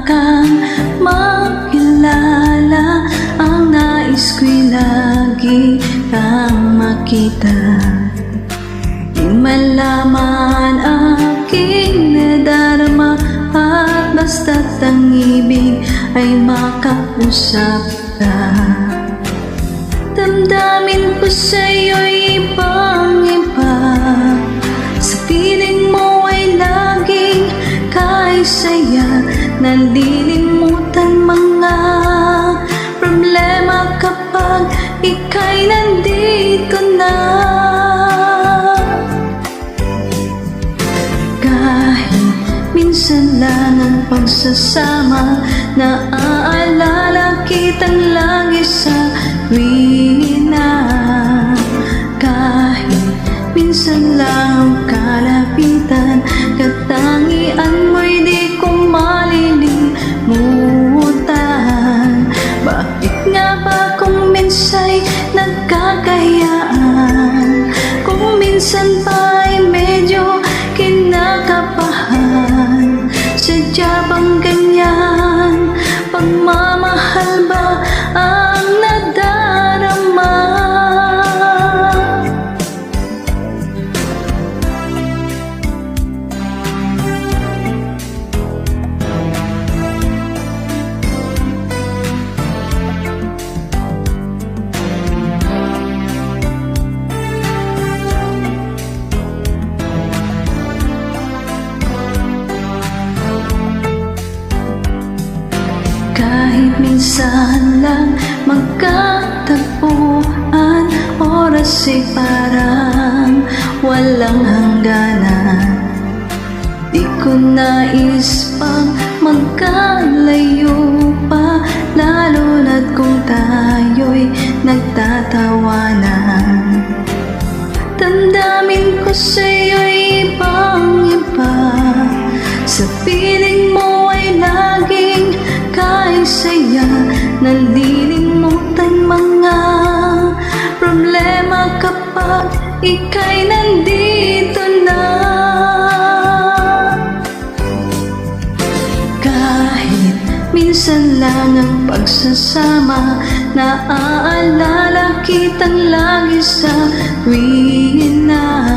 kang makilala. Ang nais ko'y lagi kang makita. Di malaman aking nadarama, at basta't ang ibig ay makausap ka. Damdamin ko sa'yo'y ibang-iba. Sa piling mo ay laging kaisaya. Nalilimutan mga problema kapag ika'y nandito na. Kahit minsan lang ang pagsasama, naaalala kitang lagi sa tuwina. Kahit minsan lang ang kalapitan, katangian mo'y di ko malilimutan. Bakit nga ba kung minsa'y nagkakayaan, kung minsan pa'y medyo kinakabahan? Sadya bang ganyan? Pagmamahal ba ang nadarama? Kahit minsan lang magkatagpuan, oras ay parang walang hangganan. Di ko nais pang magkalayo pa, lalo na't kung tayo'y nagtatawanan. Damdamin ko sa'yo'y ibang-iba. Sa piling mo ay laging kaisaya. Nalilimutan mga problema kapag ika'y nandito na. Kahit minsan lang ang pagsasama, naaalala kitang lagi sa tuwina.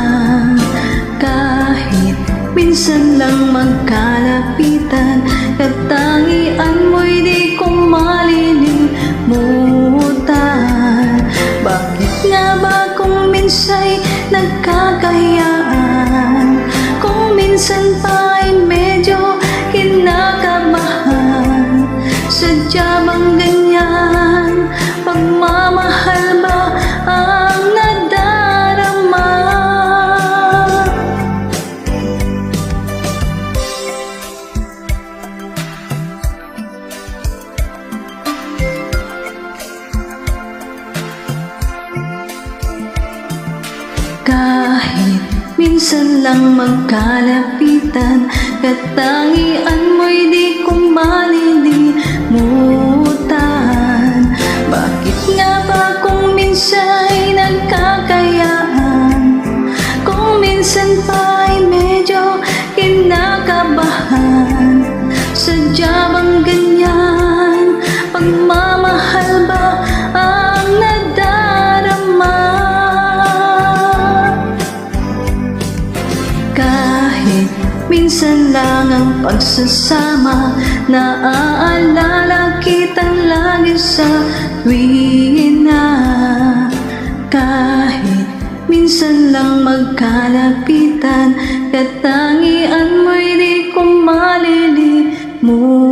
Kahit minsan lang magkalapitan, katangian mo'y di ko malilimutan. Bakit nga ba kung minsa'y nagkakayaan, kung minsan pa'y medyo kinakabahan? Sadya bang ganyan? Pagmamahal ba ang nadarama? Kahit minsan lang magkalapitan, katangian mo'y di ko malilimutan. Bakit nga ba kung minsa'y nagkakayaan, kung minsan pa'y medyo kinakabahan? Sadya bang ganyan? Pagmamahal ba ang nadarama? Kahit minsan lang ang pagsasama, naaalala kitang lagi sa tuwina. Kahit minsan lang magkalapitan, katangian mo'y di ko malilimutan.